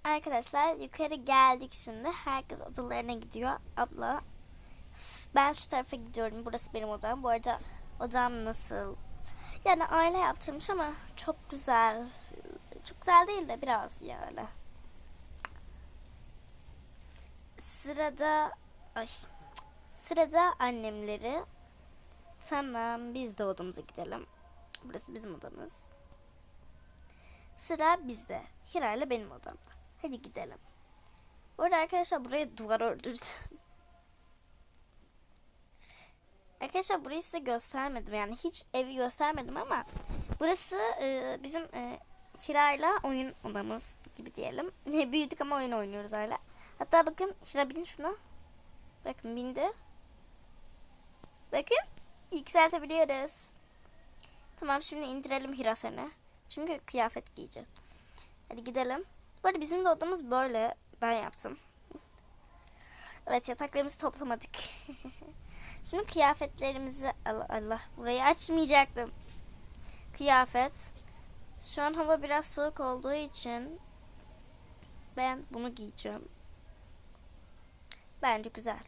Arkadaşlar yukarı geldik şimdi. Herkes odalarına gidiyor. Abla. Ben şu tarafa gidiyorum. Burası benim odam. Bu arada odam nasıl? Yani aile yaptırmış ama çok güzel. Çok güzel değil de biraz yani. Sırada ay, sırada annemleri. Tamam, biz de odamıza gidelim. Burası bizim odamız. Sıra bizde. Hira ile benim odamda. Hadi gidelim. Bu arada arkadaşlar buraya duvar ördük. Arkadaşlar burayı size göstermedim. Yani hiç evi göstermedim ama burası bizim Hira'yla oyun odamız gibi diyelim. Büyüdük ama oyun oynuyoruz hala. Hatta bakın Hira bin şuna. Bakın bindi. Bakın yükseltebiliyoruz. Tamam, şimdi indirelim Hira seni. Çünkü kıyafet giyeceğiz. Hadi gidelim. Bu arada bizim de odamız böyle. Ben yaptım. Evet, yataklarımızı toplamadık. Şimdi kıyafetlerimizi Allah burayı açmayacaktım. Kıyafet. Şu an hava biraz soğuk olduğu için ben bunu giyeceğim. Bence güzel.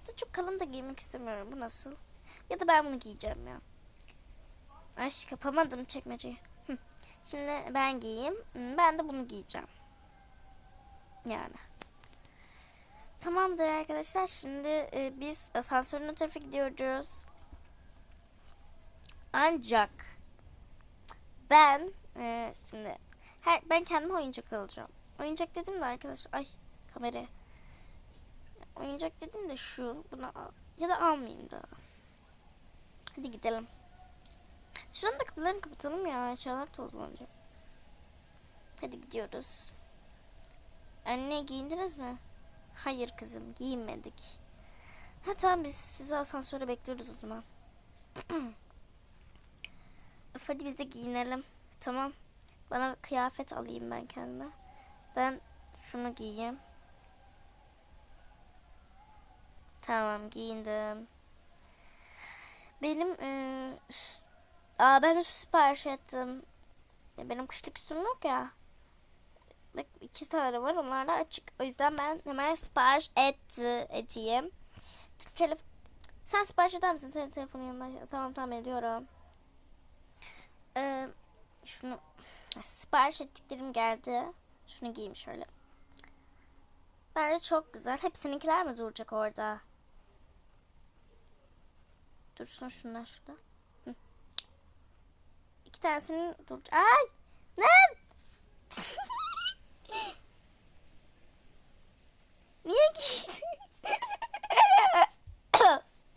Aslında çok kalın da giymek istemiyorum. Bu nasıl? Ya da ben bunu giyeceğim ya. Ay, kapamadım çekmeceyi. Şimdi ben giyeyim. Ben de bunu giyeceğim. Yani. Tamamdır arkadaşlar. Şimdi biz asansörün o tarafa gidiyoruz. Ancak ben şimdi ben kendime oyuncak alacağım. Oyuncak dedim de arkadaşlar, ay kamera. Oyuncak dedim de bunu al. Ya da almayayım da. Hadi gidelim. Şuranın da kapılarını kapatalım ya. Eşyalar tozlanacak. Hadi gidiyoruz. Anne, giyindiniz mi? Hayır kızım, giyinmedik. Ha tamam, biz sizi asansöre bekliyoruz o zaman. Hadi biz de giyinelim. Tamam. Bana kıyafet alayım ben kendime. Ben şunu giyeyim. Tamam, giyindim. Benim ben üst sipariş ettim. Benim kışlık üstüm yok ya. Bak, 2 tane var, onlar da açık. O yüzden ben hemen sipariş edeyim. Sen sipariş eder misin? Telefonun yanında. Tamam ediyorum. Şunu sipariş ettiklerim geldi. Şunu giyeyim şöyle. Bence çok güzel. Hepsininkiler mi duracak orada? Dursun şunlar şurada. Hı. 2 tanesinin duracak. Ay! Ne? Niye giydin?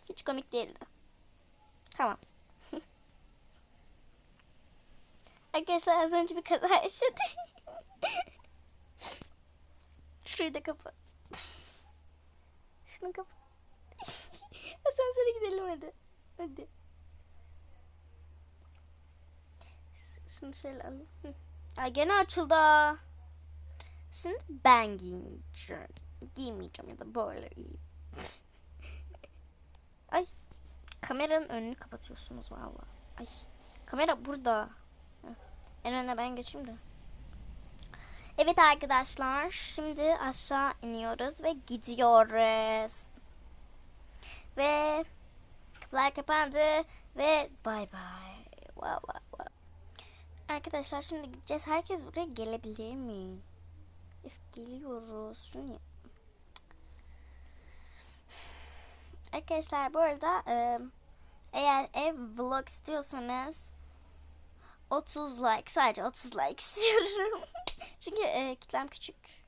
Hiç komik değildi. Tamam. Arkadaşlar az önce bir kaza yaşadık. Şurayı da kapa. Şunu kapa. Asansöre gidelim hadi. Hadi. Şunu şöyle alayım. Ay, gene açıldı. Şimdi ben giyeceğim. Giymeyeceğim ya da böyle giyeyim. Ay. Kameranın önünü kapatıyorsunuz valla. Ay. Kamera burada. En öne ben geçeyim de. Evet arkadaşlar. Şimdi aşağı iniyoruz ve gidiyoruz. Ve kapılar kapandı. Ve bay bay. Wow, wow, wow. Arkadaşlar şimdi gideceğiz. Herkes buraya gelebilir mi? Geliyoruz. Şunu arkadaşlar bu arada eğer ev vlog istiyorsanız 30 like, sadece 30 like istiyorum. Çünkü kitlem küçük.